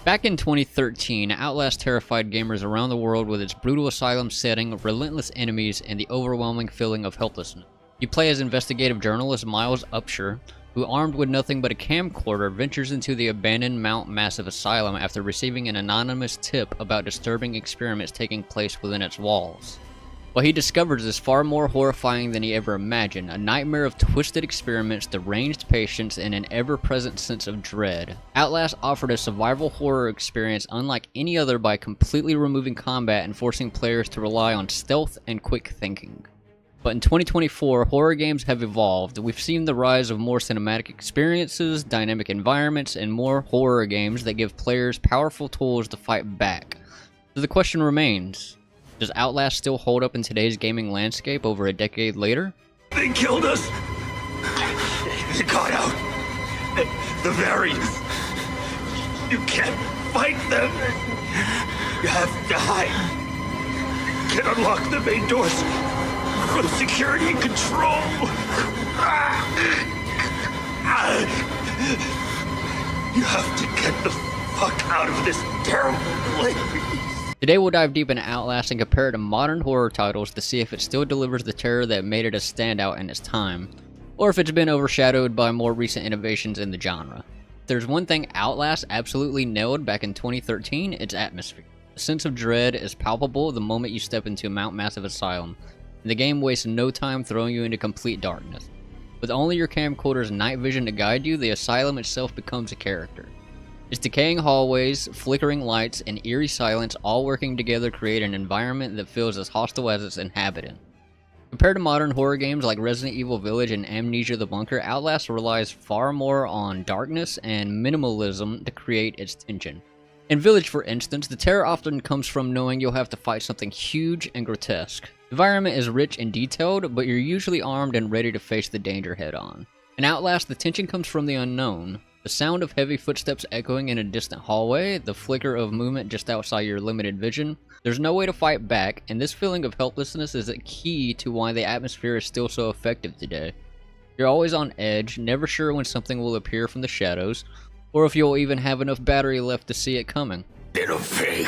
Back in 2013, Outlast terrified gamers around the world with its brutal asylum setting, relentless enemies, and the overwhelming feeling of helplessness. You play as investigative journalist Miles Upshur, who, armed with nothing but a camcorder, ventures into the abandoned Mount Massive Asylum after receiving an anonymous tip about disturbing experiments taking place within its walls. What he discovers is far more horrifying than he ever imagined, a nightmare of twisted experiments, deranged patients, and an ever-present sense of dread. Outlast offered a survival horror experience unlike any other by completely removing combat and forcing players to rely on stealth and quick thinking. But in 2024, horror games have evolved. We've seen the rise of more cinematic experiences, dynamic environments, and more horror games that give players powerful tools to fight back. So the question remains, does Outlast still hold up in today's gaming landscape over a decade later? They killed us! They got out! The variants! You can't fight them! You have to hide! You can unlock the main doors from security and control! You have to get the fuck out of this terrible place! Today we'll dive deep into Outlast and compare it to modern horror titles to see if it still delivers the terror that made it a standout in its time, or if it's been overshadowed by more recent innovations in the genre. If there's one thing Outlast absolutely nailed back in 2013, it's atmosphere. The sense of dread is palpable the moment you step into Mount Massive Asylum, and the game wastes no time throwing you into complete darkness. With only your camcorder's night vision to guide you, the asylum itself becomes a character. Its decaying hallways, flickering lights, and eerie silence all working together create an environment that feels as hostile as its inhabitant. Compared to modern horror games like Resident Evil Village and Amnesia the Bunker, Outlast relies far more on darkness and minimalism to create its tension. In Village, for instance, the terror often comes from knowing you'll have to fight something huge and grotesque. The environment is rich and detailed, but you're usually armed and ready to face the danger head-on. In Outlast, the tension comes from the unknown. The sound of heavy footsteps echoing in a distant hallway, the flicker of movement just outside your limited vision. There's no way to fight back, and this feeling of helplessness is a key to why the atmosphere is still so effective today. You're always on edge, never sure when something will appear from the shadows, or if you'll even have enough battery left to see it coming. Little pig!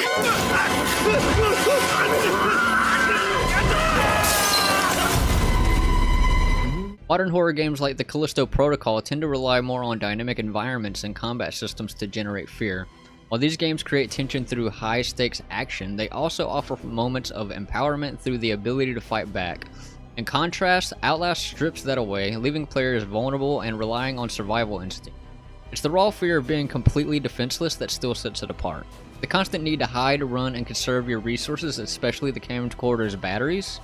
Modern horror games like the Callisto Protocol tend to rely more on dynamic environments and combat systems to generate fear. While these games create tension through high-stakes action, they also offer moments of empowerment through the ability to fight back. In contrast, Outlast strips that away, leaving players vulnerable and relying on survival instinct. It's the raw fear of being completely defenseless that still sets it apart. The constant need to hide, run, and conserve your resources, especially the camcorder's batteries,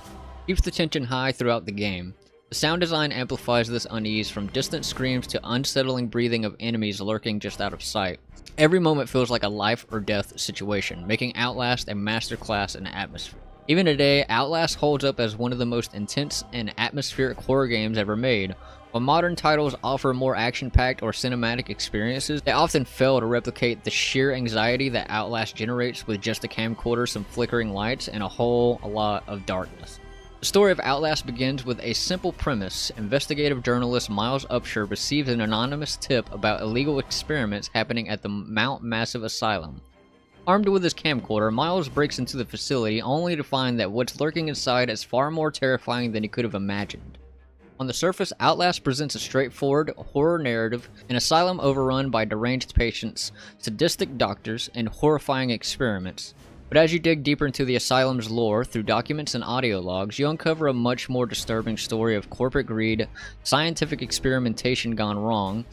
keeps the tension high throughout the game. The sound design amplifies this unease from distant screams to unsettling breathing of enemies lurking just out of sight. Every moment feels like a life or death situation, making Outlast a masterclass in atmosphere. Even today, Outlast holds up as one of the most intense and atmospheric horror games ever made. While modern titles offer more action-packed or cinematic experiences, they often fail to replicate the sheer anxiety that Outlast generates with just a camcorder, some flickering lights, and a whole lot of darkness. The story of Outlast begins with a simple premise. Investigative journalist Miles Upshur receives an anonymous tip about illegal experiments happening at the Mount Massive Asylum. Armed with his camcorder, Miles breaks into the facility only to find that what's lurking inside is far more terrifying than he could have imagined. On the surface, Outlast presents a straightforward horror narrative, an asylum overrun by deranged patients, sadistic doctors, and horrifying experiments. But as you dig deeper into the asylum's lore through documents and audio logs, you uncover a much more disturbing story of corporate greed, scientific experimentation gone wrong,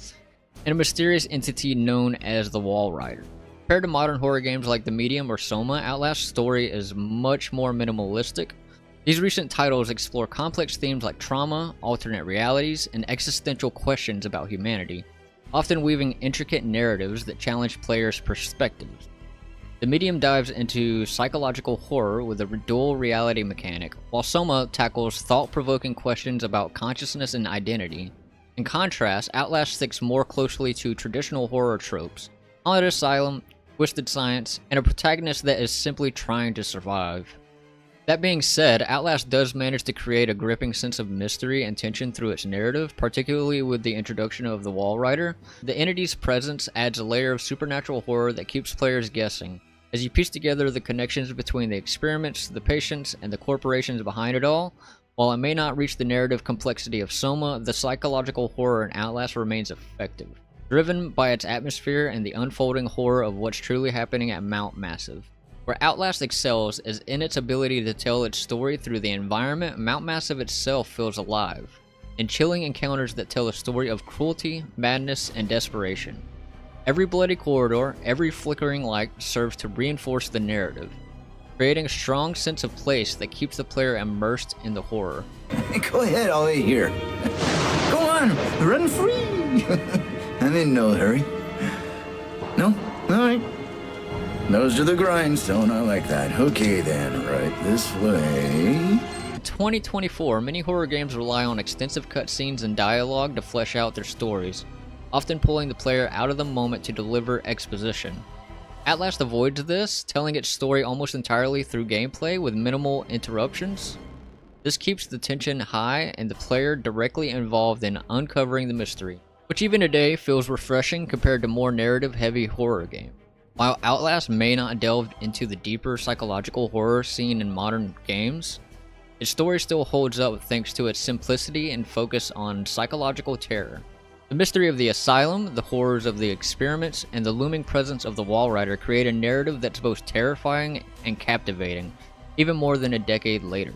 and a mysterious entity known as the Wall Rider. Compared to modern horror games like The Medium or Soma, Outlast's story is much more minimalistic. These recent titles explore complex themes like trauma, alternate realities, and existential questions about humanity, often weaving intricate narratives that challenge players' perspectives. The Medium dives into psychological horror with a dual reality mechanic, while Soma tackles thought-provoking questions about consciousness and identity. In contrast, Outlast sticks more closely to traditional horror tropes: haunted asylum, twisted science, and a protagonist that is simply trying to survive. That being said, Outlast does manage to create a gripping sense of mystery and tension through its narrative, particularly with the introduction of the Wall Rider. The entity's presence adds a layer of supernatural horror that keeps players guessing. As you piece together the connections between the experiments, the patients, and the corporations behind it all, while it may not reach the narrative complexity of Soma, the psychological horror in Outlast remains effective, driven by its atmosphere and the unfolding horror of what's truly happening at Mount Massive. Where Outlast excels is in its ability to tell its story through the environment. Mount Massive itself feels alive, in chilling encounters that tell a story of cruelty, madness, and desperation. Every bloody corridor, every flickering light serves to reinforce the narrative, creating a strong sense of place that keeps the player immersed in the horror. Go ahead, I'll wait here. Go on, run free. I'm in no hurry. No? All right. Those are the grindstone, I like that. Okay then, right this way. In 2024, many horror games rely on extensive cutscenes and dialogue to flesh out their stories, often pulling the player out of the moment to deliver exposition. Outlast avoids this, telling its story almost entirely through gameplay with minimal interruptions. This keeps the tension high and the player directly involved in uncovering the mystery, which even today feels refreshing compared to more narrative-heavy horror games. While Outlast may not delve into the deeper psychological horror seen in modern games, its story still holds up thanks to its simplicity and focus on psychological terror. The mystery of the asylum, the horrors of the experiments, and the looming presence of the Wall Rider create a narrative that's both terrifying and captivating, even more than a decade later.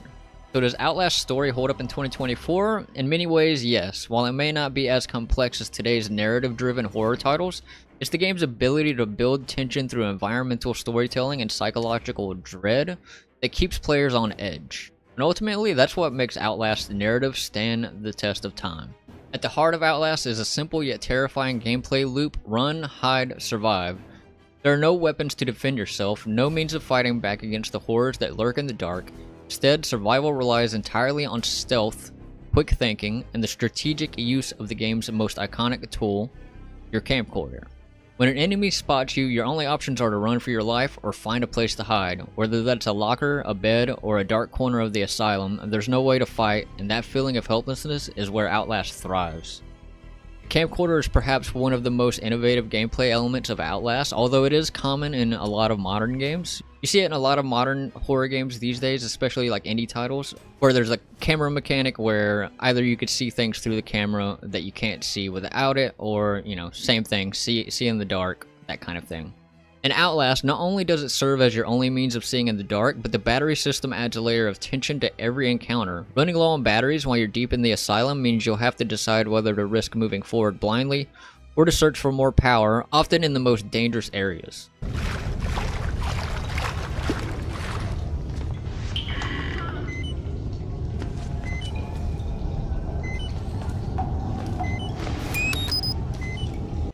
So does Outlast's story hold up in 2024? In many ways, yes. While it may not be as complex as today's narrative-driven horror titles, it's the game's ability to build tension through environmental storytelling and psychological dread that keeps players on edge. And ultimately, that's what makes Outlast's narrative stand the test of time. At the heart of Outlast is a simple yet terrifying gameplay loop: run, hide, survive. There are no weapons to defend yourself, no means of fighting back against the horrors that lurk in the dark. Instead, survival relies entirely on stealth, quick thinking, and the strategic use of the game's most iconic tool, your camcorder. When an enemy spots you, your only options are to run for your life or find a place to hide. Whether that's a locker, a bed, or a dark corner of the asylum, there's no way to fight, and that feeling of helplessness is where Outlast thrives. Camcorder is perhaps one of the most innovative gameplay elements of Outlast, although it is common in a lot of modern games. You see it in a lot of modern horror games these days, especially like indie titles, where there's a camera mechanic where either you could see things through the camera that you can't see without it, or, you know, same thing, see in the dark, that kind of thing. In Outlast, not only does it serve as your only means of seeing in the dark, but the battery system adds a layer of tension to every encounter. Running low on batteries while you're deep in the asylum means you'll have to decide whether to risk moving forward blindly or to search for more power, often in the most dangerous areas.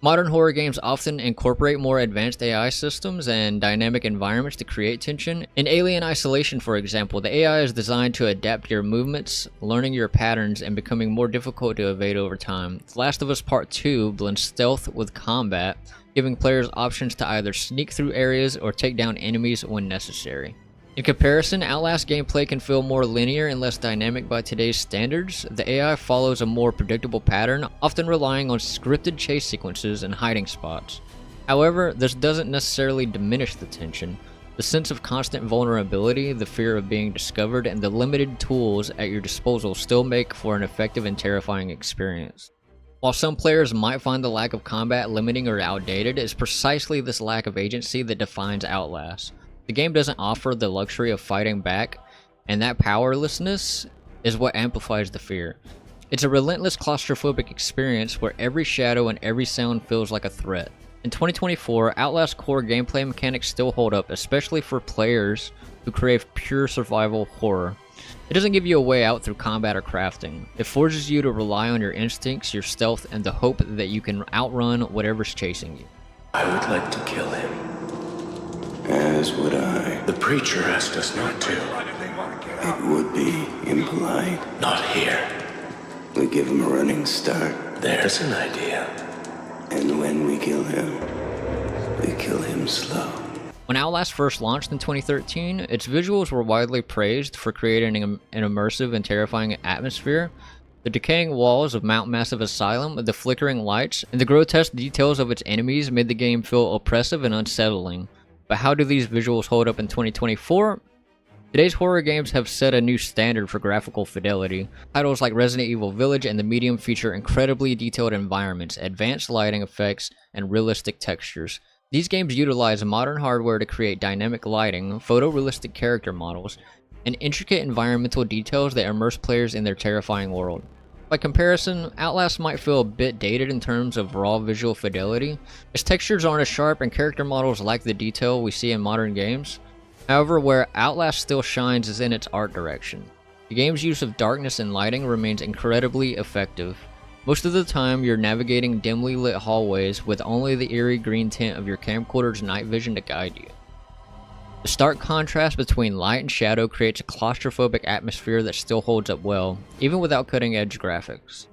Modern horror games often incorporate more advanced AI systems and dynamic environments to create tension. In Alien Isolation, for example, the AI is designed to adapt your movements, learning your patterns, and becoming more difficult to evade over time. The Last of Us Part 2 blends stealth with combat, giving players options to either sneak through areas or take down enemies when necessary. In comparison, Outlast gameplay can feel more linear and less dynamic by today's standards. The AI follows a more predictable pattern, often relying on scripted chase sequences and hiding spots. However, this doesn't necessarily diminish the tension. The sense of constant vulnerability, the fear of being discovered, and the limited tools at your disposal still make for an effective and terrifying experience. While some players might find the lack of combat limiting or outdated, it's precisely this lack of agency that defines Outlast. The game doesn't offer the luxury of fighting back, and that powerlessness is what amplifies the fear. It's a relentless claustrophobic experience where every shadow and every sound feels like a threat. In 2024, Outlast's core gameplay mechanics still hold up, especially for players who crave pure survival horror. It doesn't give you a way out through combat or crafting. It forces you to rely on your instincts, your stealth, and the hope that you can outrun whatever's chasing you. I would like to kill him. As would I. The preacher asked us not to. It would be impolite. Not here. We give him a running start. There's an idea. And when we kill him slow. When Outlast first launched in 2013, its visuals were widely praised for creating an immersive and terrifying atmosphere. The decaying walls of Mount Massive Asylum, the flickering lights, and the grotesque details of its enemies made the game feel oppressive and unsettling. But how do these visuals hold up in 2024? Today's horror games have set a new standard for graphical fidelity. Titles like Resident Evil Village and The Medium feature incredibly detailed environments, advanced lighting effects, and realistic textures. These games utilize modern hardware to create dynamic lighting, photorealistic character models, and intricate environmental details that immerse players in their terrifying world. By comparison, Outlast might feel a bit dated in terms of raw visual fidelity, its textures aren't as sharp and character models lack the detail we see in modern games. However, where Outlast still shines is in its art direction. The game's use of darkness and lighting remains incredibly effective. Most of the time, you're navigating dimly lit hallways with only the eerie green tint of your camcorder's night vision to guide you. The stark contrast between light and shadow creates a claustrophobic atmosphere that still holds up well, even without cutting-edge graphics.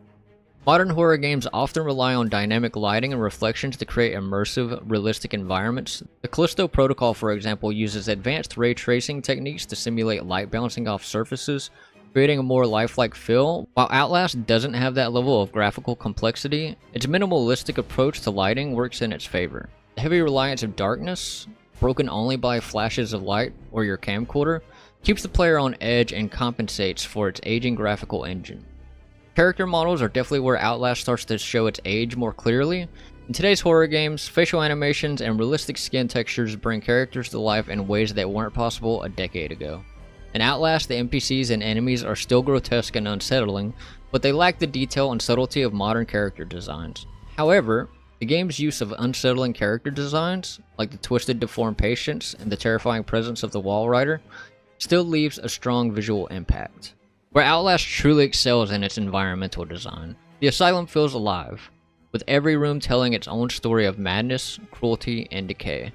Modern horror games often rely on dynamic lighting and reflections to create immersive, realistic environments. The Callisto Protocol, for example, uses advanced ray tracing techniques to simulate light bouncing off surfaces, creating a more lifelike feel. While Outlast doesn't have that level of graphical complexity, its minimalistic approach to lighting works in its favor. The heavy reliance of darkness, broken only by flashes of light or your camcorder, keeps the player on edge and compensates for its aging graphical engine. Character models are definitely where Outlast starts to show its age more clearly. In today's horror games, facial animations and realistic skin textures bring characters to life in ways that weren't possible a decade ago. In Outlast, the NPCs and enemies are still grotesque and unsettling, but they lack the detail and subtlety of modern character designs. However, the game's use of unsettling character designs, like the twisted deformed patience and the terrifying presence of the Wall Rider, still leaves a strong visual impact. Where Outlast truly excels in its environmental design, the asylum feels alive, with every room telling its own story of madness, cruelty, and decay.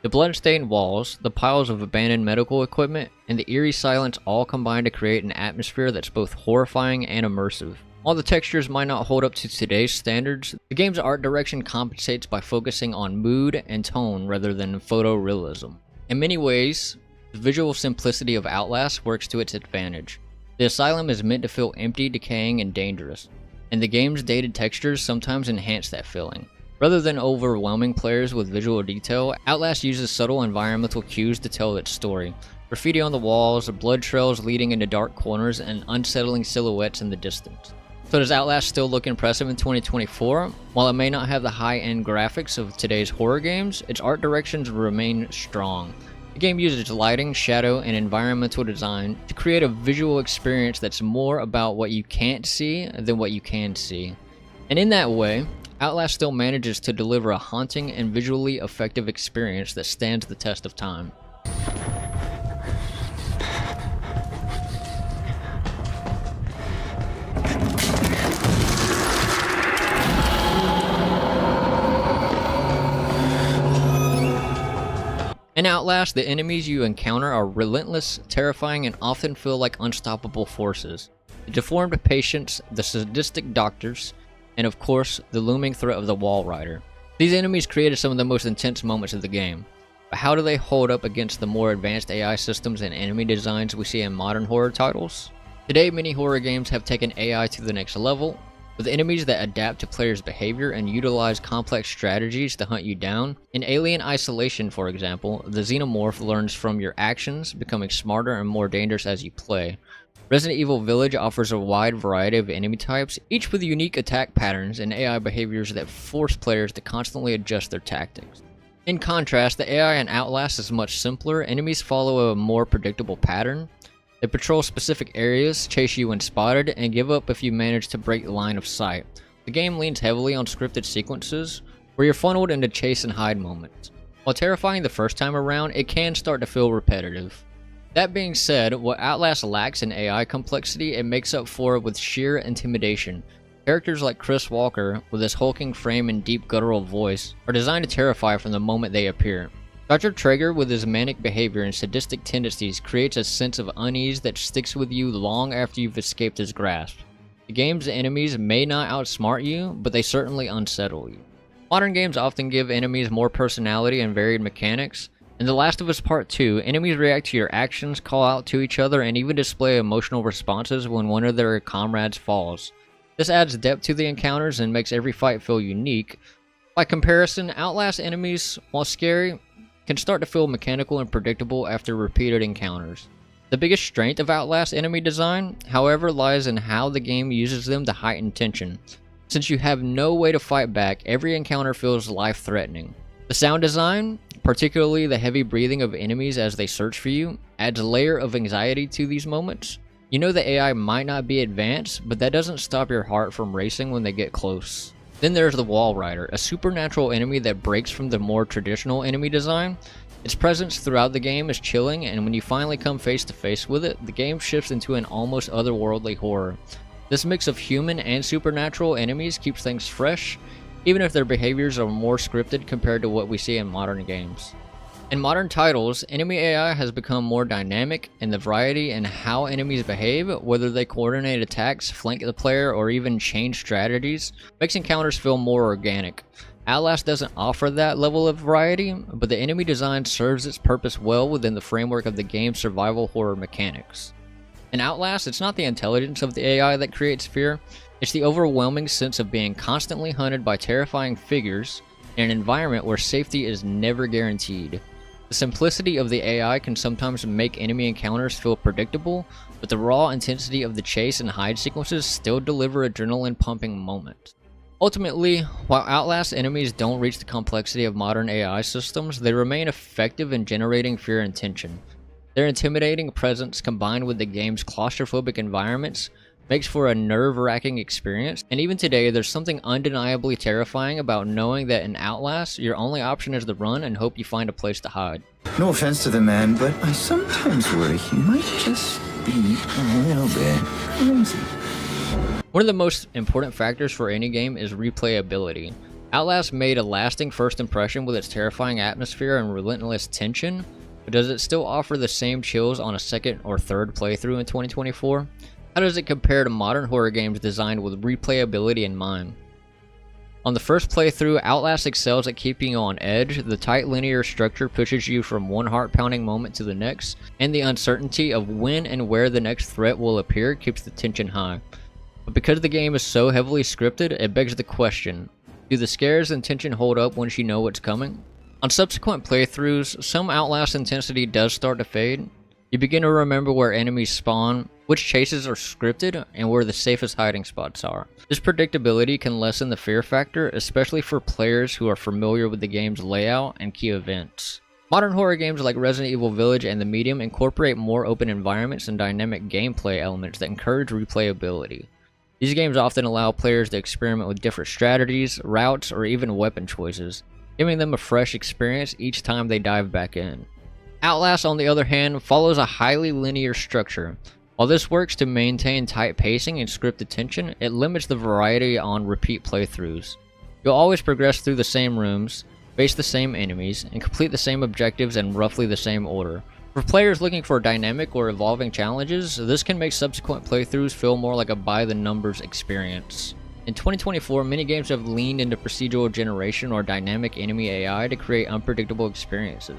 The blood-stained walls, the piles of abandoned medical equipment, and the eerie silence all combine to create an atmosphere that's both horrifying and immersive. While the textures might not hold up to today's standards, the game's art direction compensates by focusing on mood and tone rather than photorealism. In many ways, the visual simplicity of Outlast works to its advantage. The asylum is meant to feel empty, decaying, and dangerous, and the game's dated textures sometimes enhance that feeling. Rather than overwhelming players with visual detail, Outlast uses subtle environmental cues to tell its story. Graffiti on the walls, blood trails leading into dark corners, and unsettling silhouettes in the distance. So does Outlast still look impressive in 2024? While it may not have the high-end graphics of today's horror games, its art directions remain strong. The game uses lighting, shadow, and environmental design to create a visual experience that's more about what you can't see than what you can see. And in that way, Outlast still manages to deliver a haunting and visually effective experience that stands the test of time. In Outlast, the enemies you encounter are relentless, terrifying, and often feel like unstoppable forces. The deformed patients, the sadistic doctors, and of course, the looming threat of the Wall Rider. These enemies created some of the most intense moments of the game, but how do they hold up against the more advanced AI systems and enemy designs we see in modern horror titles? Today, many horror games have taken AI to the next level, with enemies that adapt to players' behavior and utilize complex strategies to hunt you down. In Alien Isolation, for example, the xenomorph learns from your actions, becoming smarter and more dangerous as you play. Resident Evil Village offers a wide variety of enemy types, each with unique attack patterns and AI behaviors that force players to constantly adjust their tactics. In contrast, the AI in Outlast is much simpler. Enemies follow a more predictable pattern. They patrol specific areas, chase you when spotted, and give up if you manage to break the line of sight. The game leans heavily on scripted sequences, where you're funneled into chase and hide moments. While terrifying the first time around, it can start to feel repetitive. That being said, what Outlast lacks in AI complexity, it makes up for with sheer intimidation. Characters like Chris Walker, with his hulking frame and deep guttural voice, are designed to terrify from the moment they appear. Dr. Traeger, with his manic behavior and sadistic tendencies, creates a sense of unease that sticks with you long after you've escaped his grasp. The game's enemies may not outsmart you, but they certainly unsettle you. Modern games often give enemies more personality and varied mechanics, In The Last of Us Part 2, enemies react to your actions, call out to each other, and even display emotional responses when one of their comrades falls. This adds depth to the encounters and makes every fight feel unique. By comparison, Outlast enemies, while scary, can start to feel mechanical and predictable after repeated encounters. The biggest strength of Outlast enemy design, however, lies in how the game uses them to heighten tension. Since you have no way to fight back, every encounter feels life-threatening. The sound design, particularly the heavy breathing of enemies as they search for you, adds a layer of anxiety to these moments. You know the AI might not be advanced, but that doesn't stop your heart from racing when they get close. Then there's the Wall Rider, a supernatural enemy that breaks from the more traditional enemy design. Its presence throughout the game is chilling, and when you finally come face to face with it, the game shifts into an almost otherworldly horror. This mix of human and supernatural enemies keeps things fresh, even if their behaviors are more scripted compared to what we see in modern games. In modern titles, enemy AI has become more dynamic, and the variety in how enemies behave, whether they coordinate attacks, flank the player, or even change strategies, makes encounters feel more organic. Outlast doesn't offer that level of variety, but the enemy design serves its purpose well within the framework of the game's survival horror mechanics. In Outlast, it's not the intelligence of the AI that creates fear, it's the overwhelming sense of being constantly hunted by terrifying figures in an environment where safety is never guaranteed. The simplicity of the AI can sometimes make enemy encounters feel predictable, but the raw intensity of the chase and hide sequences still deliver adrenaline-pumping moments. Ultimately, while Outlast enemies don't reach the complexity of modern AI systems, they remain effective in generating fear and tension. Their intimidating presence combined with the game's claustrophobic environments makes for a nerve-wracking experience, and even today there's something undeniably terrifying about knowing that in Outlast, your only option is to run and hope you find a place to hide. No offense to the man, but I sometimes worry he might just be a little bit crazy. One of the most important factors for any game is replayability. Outlast made a lasting first impression with its terrifying atmosphere and relentless tension, but does it still offer the same chills on a second or third playthrough in 2024? How does it compare to modern horror games designed with replayability in mind? On the first playthrough, Outlast excels at keeping you on edge. The tight linear structure pushes you from one heart-pounding moment to the next, and the uncertainty of when and where the next threat will appear keeps the tension high. But because the game is so heavily scripted, it begs the question, do the scares and tension hold up once you know what's coming? On subsequent playthroughs, some Outlast intensity does start to fade. You begin to remember where enemies spawn, which chases are scripted, and where the safest hiding spots are. This predictability can lessen the fear factor, especially for players who are familiar with the game's layout and key events. Modern horror games like Resident Evil Village and The Medium incorporate more open environments and dynamic gameplay elements that encourage replayability. These games often allow players to experiment with different strategies, routes, or even weapon choices, giving them a fresh experience each time they dive back in. Outlast, on the other hand, follows a highly linear structure. While this works to maintain tight pacing and scripted tension, it limits the variety on repeat playthroughs. You'll always progress through the same rooms, face the same enemies, and complete the same objectives in roughly the same order. For players looking for dynamic or evolving challenges, this can make subsequent playthroughs feel more like a by-the-numbers experience. In 2024, many games have leaned into procedural generation or dynamic enemy AI to create unpredictable experiences.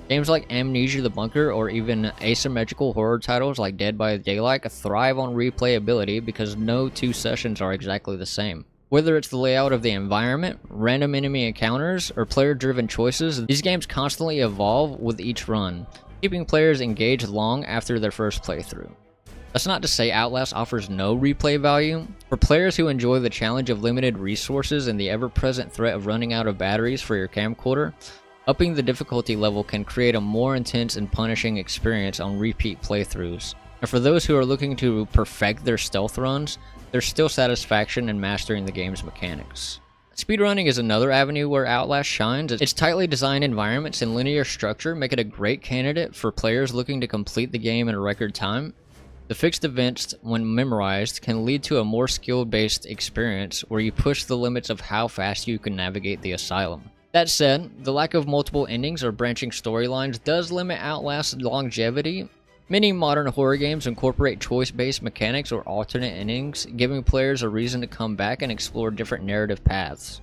Games like Amnesia the Bunker or even asymmetrical horror titles like Dead by Daylight thrive on replayability because no two sessions are exactly the same. Whether it's the layout of the environment, random enemy encounters, or player-driven choices, these games constantly evolve with each run, keeping players engaged long after their first playthrough. That's not to say Outlast offers no replay value. For players who enjoy the challenge of limited resources and the ever-present threat of running out of batteries for your camcorder, upping the difficulty level can create a more intense and punishing experience on repeat playthroughs. And for those who are looking to perfect their stealth runs, there's still satisfaction in mastering the game's mechanics. Speedrunning is another avenue where Outlast shines. Its tightly designed environments and linear structure make it a great candidate for players looking to complete the game in a record time. The fixed events, when memorized, can lead to a more skill-based experience where you push the limits of how fast you can navigate the asylum. That said, the lack of multiple endings or branching storylines does limit Outlast's longevity. Many modern horror games incorporate choice-based mechanics or alternate endings, giving players a reason to come back and explore different narrative paths.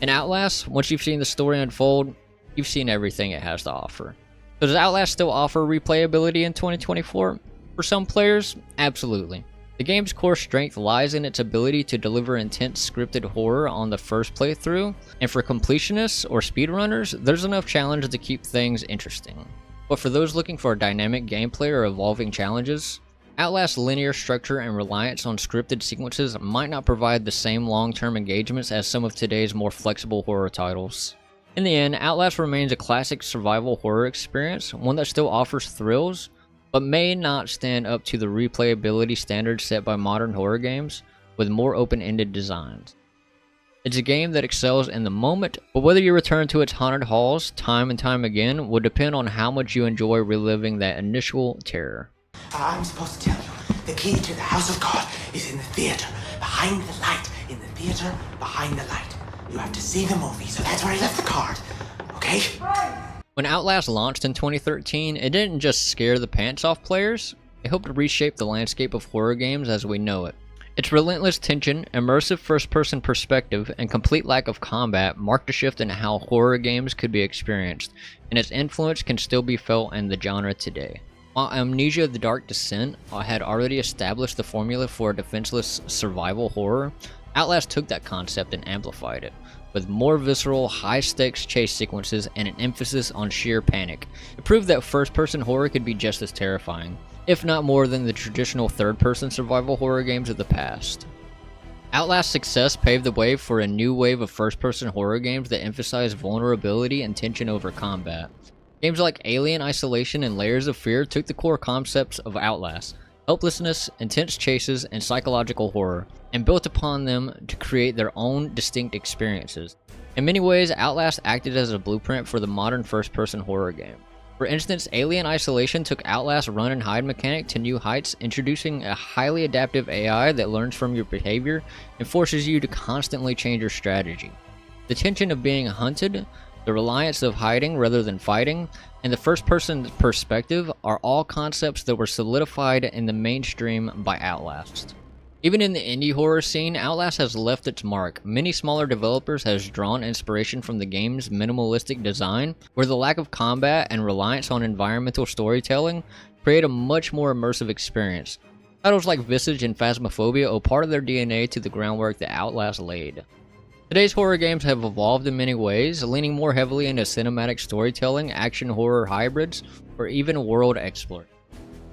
In Outlast, once you've seen the story unfold, you've seen everything it has to offer. So does Outlast still offer replayability in 2024? For some players, absolutely. The game's core strength lies in its ability to deliver intense scripted horror on the first playthrough, and for completionists or speedrunners, there's enough challenge to keep things interesting. But for those looking for a dynamic gameplay or evolving challenges, Outlast's linear structure and reliance on scripted sequences might not provide the same long-term engagements as some of today's more flexible horror titles. In the end, Outlast remains a classic survival horror experience, one that still offers thrills, but may not stand up to the replayability standards set by modern horror games with more open-ended designs. It's a game that excels in the moment, but whether you return to its haunted halls time and time again will depend on how much you enjoy reliving that initial terror. I'm supposed to tell you, the key to the house of God is in the theater, behind the light. In the theater, behind the light. You have to see the movie, so that's where I left the card, okay? When Outlast launched in 2013, it didn't just scare the pants off players, it helped reshape the landscape of horror games as we know it. Its relentless tension, immersive first-person perspective, and complete lack of combat marked a shift in how horror games could be experienced, and its influence can still be felt in the genre today. While Amnesia: The Dark Descent had already established the formula for a defenseless survival horror, Outlast took that concept and amplified it, with more visceral, high-stakes chase sequences and an emphasis on sheer panic. It proved that first-person horror could be just as terrifying, if not more than the traditional third-person survival horror games of the past. Outlast's success paved the way for a new wave of first-person horror games that emphasize vulnerability and tension over combat. Games like Alien Isolation and Layers of Fear took the core concepts of Outlast, helplessness, intense chases, and psychological horror, and built upon them to create their own distinct experiences. In many ways, Outlast acted as a blueprint for the modern first-person horror game. For instance, Alien Isolation took Outlast's run and hide mechanic to new heights, introducing a highly adaptive AI that learns from your behavior and forces you to constantly change your strategy. The tension of being hunted, the reliance of hiding rather than fighting, and the first-person perspective are all concepts that were solidified in the mainstream by Outlast. Even in the indie horror scene, Outlast has left its mark. Many smaller developers has drawn inspiration from the game's minimalistic design, where the lack of combat and reliance on environmental storytelling create a much more immersive experience. Titles like Visage and Phasmophobia owe part of their DNA to the groundwork that Outlast laid. Today's horror games have evolved in many ways, leaning more heavily into cinematic storytelling, action horror hybrids, or even world exploration.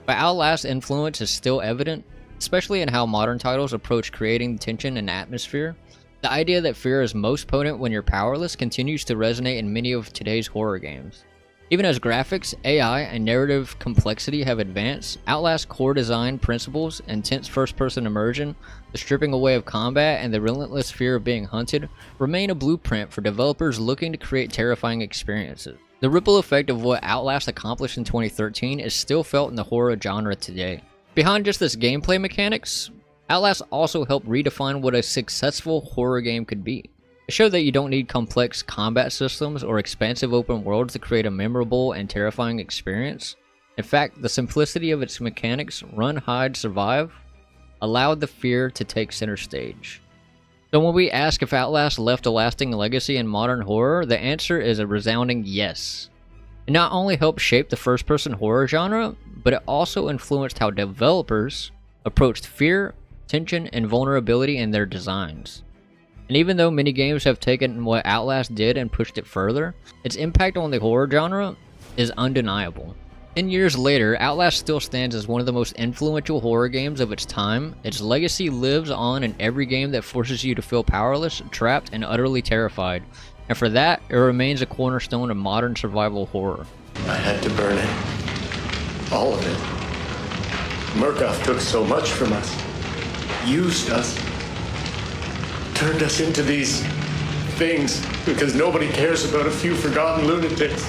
But Outlast's influence is still evident, especially in how modern titles approach creating tension and atmosphere. The idea that fear is most potent when you're powerless continues to resonate in many of today's horror games. Even as graphics, AI, and narrative complexity have advanced, Outlast's core design principles, intense first-person immersion, the stripping away of combat, and the relentless fear of being hunted remain a blueprint for developers looking to create terrifying experiences. The ripple effect of what Outlast accomplished in 2013 is still felt in the horror genre today. Behind just this gameplay mechanics, Outlast also helped redefine what a successful horror game could be. It showed that you don't need complex combat systems or expansive open worlds to create a memorable and terrifying experience. In fact, the simplicity of its mechanics, run, hide, survive, allowed the fear to take center stage. So when we ask if Outlast left a lasting legacy in modern horror, the answer is a resounding yes. It not only helped shape the first-person horror genre, but it also influenced how developers approached fear, tension, and vulnerability in their designs. And even though many games have taken what Outlast did and pushed it further, its impact on the horror genre is undeniable. 10 years later, Outlast still stands as one of the most influential horror games of its time. Its legacy lives on in every game that forces you to feel powerless, trapped, and utterly terrified. And for that, it remains a cornerstone of modern survival horror. I had to burn it. All of it. Murkoff took so much from us. Used us. Turned us into these things because nobody cares about a few forgotten lunatics.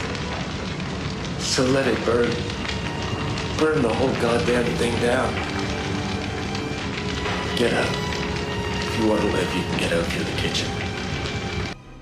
So let it burn. Burn the whole goddamn thing down. Get out. If you want to live, you can get out through the kitchen.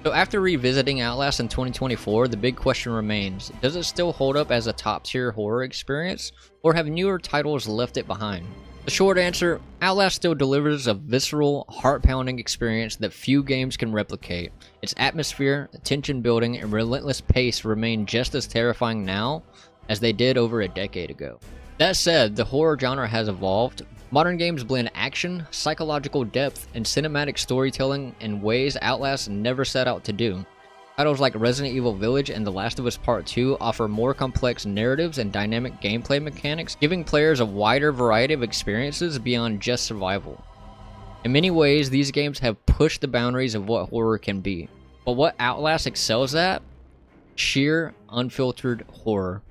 So after revisiting Outlast in 2024, the big question remains, does it still hold up as a top-tier horror experience, or have newer titles left it behind? The short answer, Outlast still delivers a visceral, heart-pounding experience that few games can replicate. Its atmosphere, tension building, and relentless pace remain just as terrifying now as they did over a decade ago. That said, the horror genre has evolved. Modern games blend action, psychological depth, and cinematic storytelling in ways Outlast never set out to do. Titles like Resident Evil Village and The Last of Us Part 2 offer more complex narratives and dynamic gameplay mechanics, giving players a wider variety of experiences beyond just survival. In many ways, these games have pushed the boundaries of what horror can be. But what Outlast excels at? Sheer, unfiltered horror.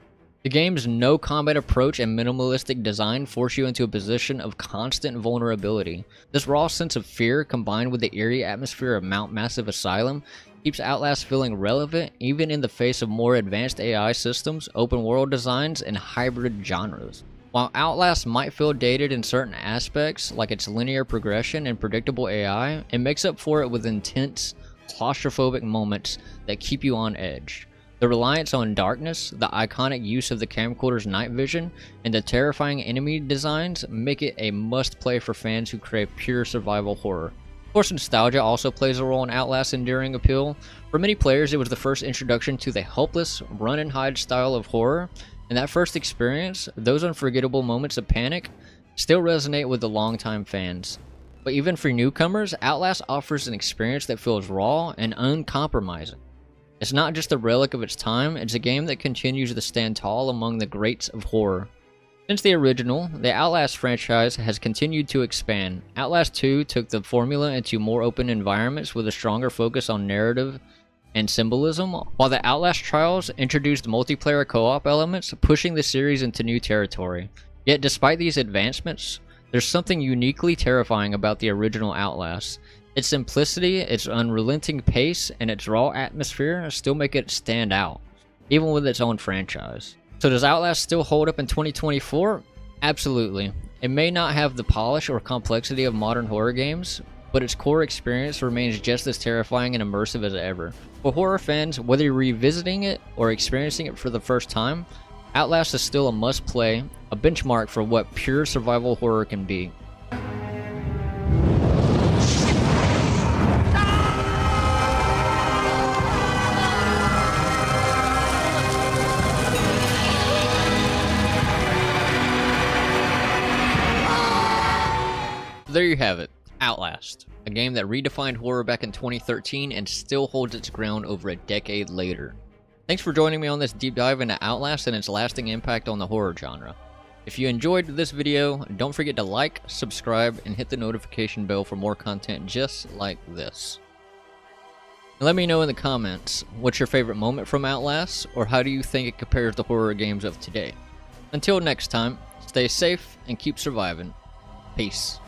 The game's no combat approach and minimalistic design force you into a position of constant vulnerability. This raw sense of fear, combined with the eerie atmosphere of Mount Massive Asylum, keeps Outlast feeling relevant even in the face of more advanced AI systems, open world designs, and hybrid genres. While Outlast might feel dated in certain aspects, like its linear progression and predictable AI, it makes up for it with intense, claustrophobic moments that keep you on edge. The reliance on darkness, the iconic use of the camcorder's night vision, and the terrifying enemy designs make it a must-play for fans who crave pure survival horror. Of course, nostalgia also plays a role in Outlast's enduring appeal. For many players, it was the first introduction to the helpless, run-and-hide style of horror, and that first experience, those unforgettable moments of panic, still resonate with the longtime fans. But even for newcomers, Outlast offers an experience that feels raw and uncompromising. It's not just a relic of its time, it's a game that continues to stand tall among the greats of horror. Since the original, the Outlast franchise has continued to expand. Outlast 2 took the formula into more open environments with a stronger focus on narrative and symbolism, while the Outlast Trials introduced multiplayer co-op elements, pushing the series into new territory. Yet despite these advancements, there's something uniquely terrifying about the original Outlast. Its simplicity, its unrelenting pace, and its raw atmosphere still make it stand out, even with its own franchise. So does Outlast still hold up in 2024? Absolutely. It may not have the polish or complexity of modern horror games, but its core experience remains just as terrifying and immersive as ever. For horror fans, whether you're revisiting it or experiencing it for the first time, Outlast is still a must-play, a benchmark for what pure survival horror can be. There you have it, Outlast, a game that redefined horror back in 2013 and still holds its ground over a decade later. Thanks for joining me on this deep dive into Outlast and its lasting impact on the horror genre. If you enjoyed this video, don't forget to like, subscribe, and hit the notification bell for more content just like this. And let me know in the comments, what's your favorite moment from Outlast, or how do you think it compares to horror games of today? Until next time, stay safe and keep surviving. Peace.